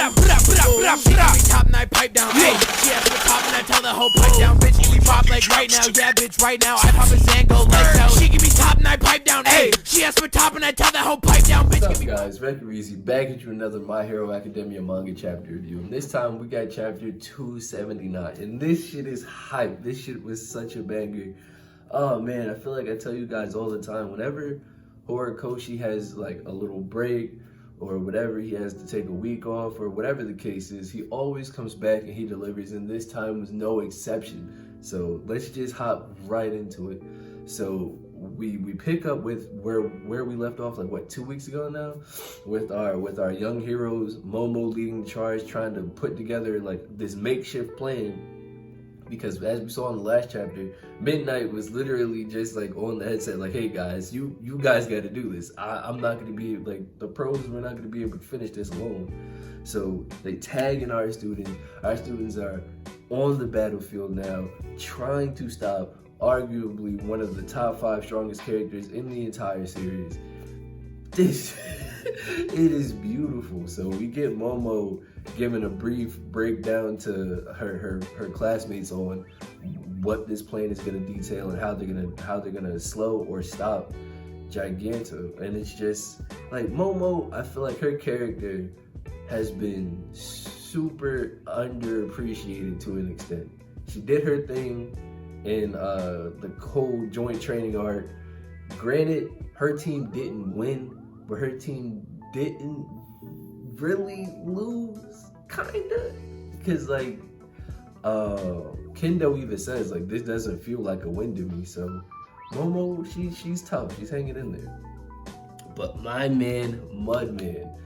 Top night pipe down, hey. She asked for top and I tell the whole pipe down. Bitch, give me pop like right now, yeah, bitch, right now. I pop a Zango like out. She give me top and I pipe down, hey. She asked for top and I tell the whole pipe down, bitch. What's up, guys? WreckItReezy back at you another My Hero Academia manga chapter review. And this time we got chapter 279, and this shit is hype. This shit was such a banger. Oh man, I feel like I tell you guys all the time, whenever Horikoshi has like a little break or whatever, he has to take a week off or whatever the case is, he always comes back and he delivers, and this time was no exception. So let's just hop right into it. So we pick up with where we left off, like what, 2 weeks ago now, with our young heroes, Momo leading the charge, trying to put together like this makeshift plan. Because as we saw in the last chapter, Midnight was literally just like on the headset, like, hey guys, you guys got to do this. I'm not going to be, like, the pros, we're not going to be able to finish this alone. So they tag in our students. Our students are on the battlefield now, trying to stop arguably one of the top 5 strongest characters in the entire series. This, it is beautiful. So we get Momo giving a brief breakdown to her classmates on what this plan is going to detail and how they're gonna slow or stop Giganto. And it's just like Momo, I feel like her character has been super underappreciated to an extent. She did her thing in the cold joint training arc. Granted, her team didn't win, but her team didn't really lose, kinda, because like Kendo even says, like, this doesn't feel like a win to me. So Momo, she's tough, she's hanging in there. But my man Mudman,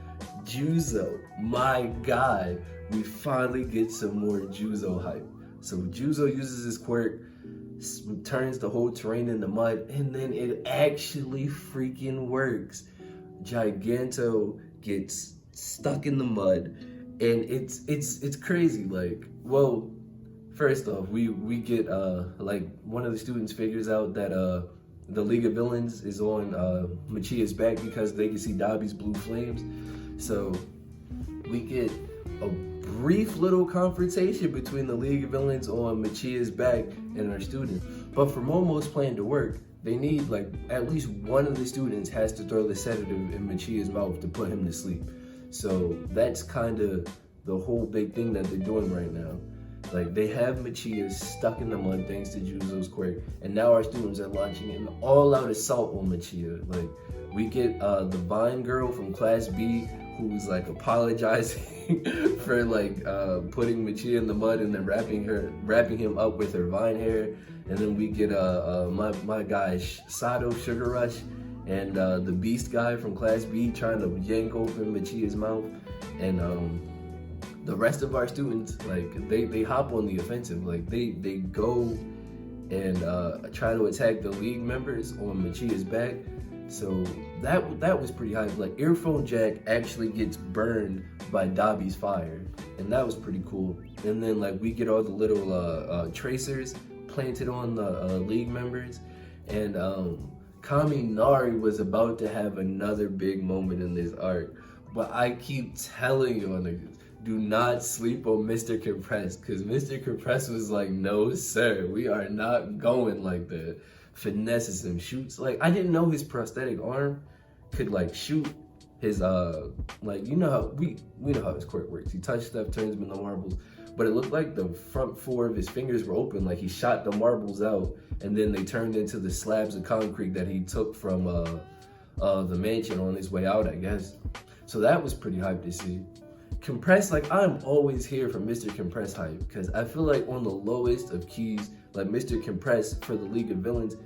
Juzo, my guy, we finally get some more Juzo hype. So Juzo uses his quirk, turns the whole terrain into mud, and then it actually freaking works. Giganto gets stuck in the mud, and it's crazy. Like, well, first off, we get like one of the students figures out that the League of Villains is on Michia's back because they can see Dabi's blue flames. So we get a brief little confrontation between the League of Villains on Michia's back and our student. But for Momo's plan to work, they need, like, at least one of the students has to throw the sedative in Michia's mouth to put him to sleep. So that's kind of the whole big thing that they're doing right now. Like, they have Michia stuck in the mud thanks to Juzo's quirk, and now our students are launching an all-out assault on Michia. Like, we get the Vine girl from Class B, who's like apologizing for like putting Michia in the mud and then wrapping him up with her vine hair. And then we get my guy Sato Sugar Rush and the Beast guy from Class B trying to yank open Michia's mouth. And the rest of our students, like, they hop on the offensive. Like, they go and try to attack the League members on Michia's back. So that was pretty hype. Like, Earphone Jack actually gets burned by Dabi's fire, and that was pretty cool. And then, like, we get all the little tracers planted on the League members, and Kaminari was about to have another big moment in this arc. But I keep telling you, niggas, do not sleep on Mr. Compress, because Mr. Compress was like, no sir, we are not going like that. Finesses him, shoots, like, I didn't know his prosthetic arm could like shoot his like, you know how we know how his quirk works. He touches stuff, turns them into marbles, but it looked like the front 4 of his fingers were open, like he shot the marbles out and then they turned into the slabs of concrete that he took from the mansion on his way out, I guess. So that was pretty hype to see. Compress, like, I'm always here for Mr. Compress hype, because I feel like on the lowest of keys, like Mr. Compress for the League of Villains,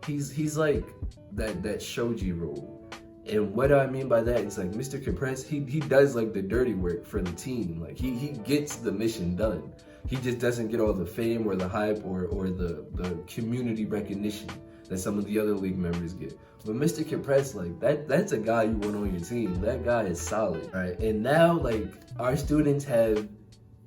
he's like that shoji role. And what do I mean by that? It's like Mr. Compress, he does like the dirty work for the team. Like, he gets the mission done. He just doesn't get all the fame or the hype or the community recognition that some of the other League members get. But Mr. Compress, like, that's a guy you want on your team. That guy is solid. All right, and now, like, our students have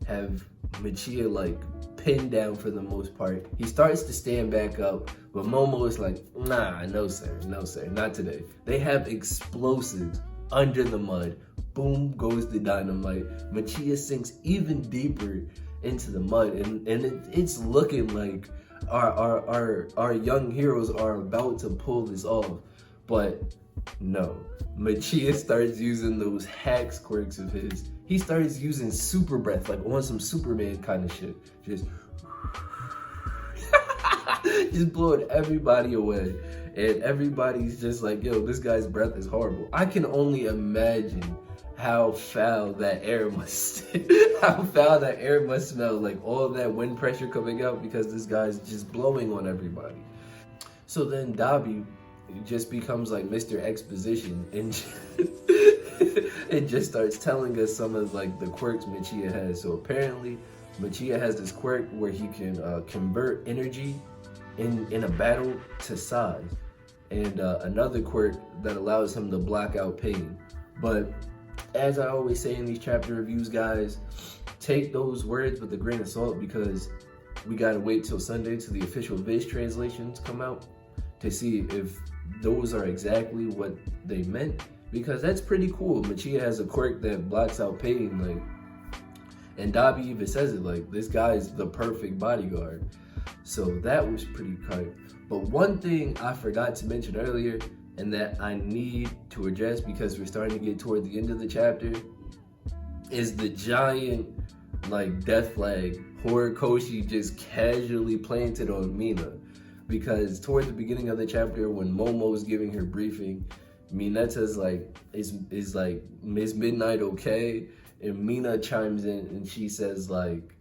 Michia, like, pinned down for the most part. He starts to stand back up, but Momo is like, nah, no sir, not today. They have explosives under the mud boom goes the dynamite. Michiya sinks even deeper into the mud, and it's looking like our young heroes are about to pull this off, but no. Michiya starts using those hacks quirks of his. He starts using super breath, like on some Superman kind of shit. Just just blowing everybody away. And everybody's just like, yo, this guy's breath is horrible. I can only imagine how foul that air must smell, like all that wind pressure coming out because this guy's just blowing on everybody. So then Dabi just becomes like Mr. Exposition and it just starts telling us some of like the quirks Michiya has. So apparently Michiya has this quirk where he can convert energy in a battle to size, and another quirk that allows him to block out pain. But as I always say in these chapter reviews, guys, take those words with a grain of salt because we gotta wait till Sunday till the official Viz translations come out to see if those are exactly what they meant, because that's pretty cool. Michiya has a quirk that blocks out pain, like, and Dabi even says it, like, this guy's the perfect bodyguard. So that was pretty tight. But one thing I forgot to mention earlier, and that I need to address because we're starting to get toward the end of the chapter, is the giant like death flag Horikoshi just casually planted on Mina. Because toward the beginning of the chapter, when Momo's giving her briefing, Mineta's like, is like, Miss Midnight okay? And Mina chimes in and she says like,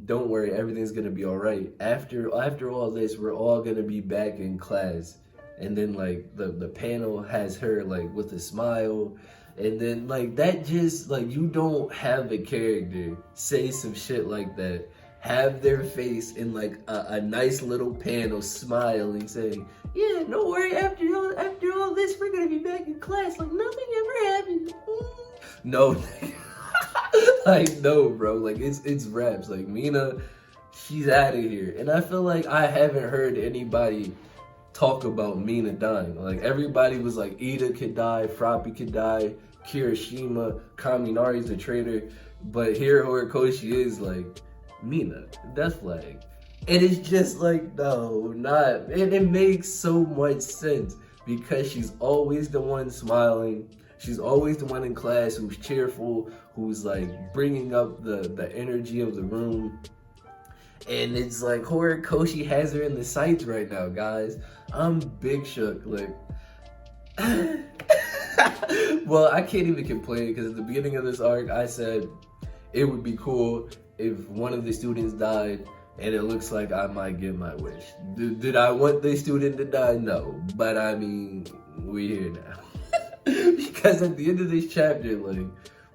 don't worry, everything's gonna be all right. After all this, we're all gonna be back in class. And then like the panel has her like with a smile, and then like that, just like, you don't have a character say some shit like that, have their face in like a nice little panel smiling saying, yeah, don't worry, after all this, we're gonna be back in class like nothing ever happened. No. Like, no, bro, like it's raps. Like, Mina, she's out of here. And I feel like I haven't heard anybody talk about Mina dying. Like, everybody was like, Ida could die, Froppy could die, Kirishima, Kaminari's a traitor, but here Horikoshi is like, Mina, death flag. And it's just like, no, not, and it makes so much sense because she's always the one smiling. She's always the one in class who's cheerful, who's like bringing up the energy of the room. And it's like Horikoshi has her in the sights right now, guys. I'm big shook. Like, well, I can't even complain because at the beginning of this arc, I said it would be cool if one of the students died, and it looks like I might get my wish. Did I want the student to die? No. But I mean, we're here now. Because at the end of this chapter, like,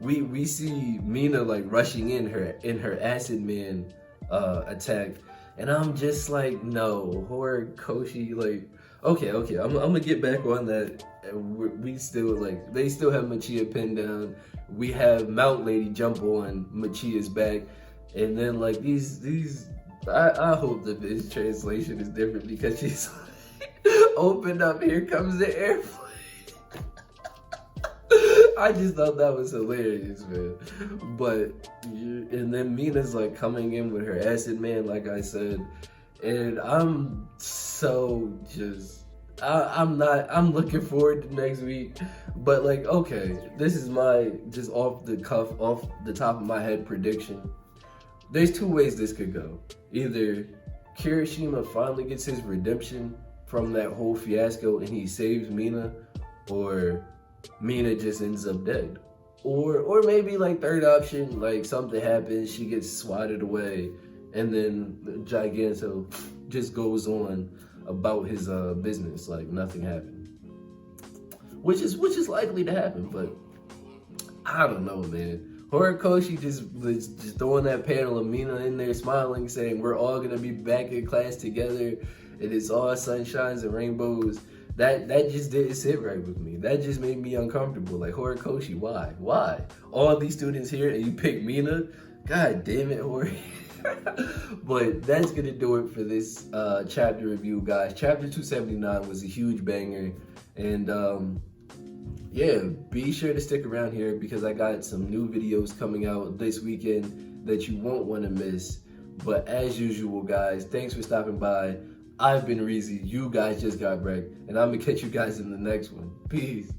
we see Mina like rushing in her Acid Man attack, and I'm just like, no, Horikoshi, like, okay, I'm gonna get back on that. We still like, they still have Michiya pinned down. We have Mount Lady jump on Michiya's back, and then like these I hope that this translation is different because she's like, open up, here comes the airplane. I just thought that was hilarious, man. But, and then Mina's like coming in with her Acid Man, like I said, and I'm so just, I'm looking forward to next week. But like, okay, this is my just off the top of my head prediction. There's two ways this could go. Either Kirishima finally gets his redemption from that whole fiasco and he saves Mina, or Mina just ends up dead. Or maybe like third option, like something happens, she gets swatted away, and then Giganto just goes on about his business like nothing happened. Which is likely to happen, but I don't know, man. Horikoshi just throwing that panel of Mina in there smiling, saying we're all gonna be back in class together and it's all sunshines and rainbows. That just didn't sit right with me. That just made me uncomfortable. Like, Horikoshi, why? Why? All these students here and you pick Mina? God damn it, Hori. But that's gonna do it for this chapter review, guys. Chapter 279 was a huge banger, and yeah, be sure to stick around here because I got some new videos coming out this weekend that you won't want to miss. But as usual, guys, thanks for stopping by. I've been Reezy. You guys just got wrecked. And I'm going to catch you guys in the next one. Peace.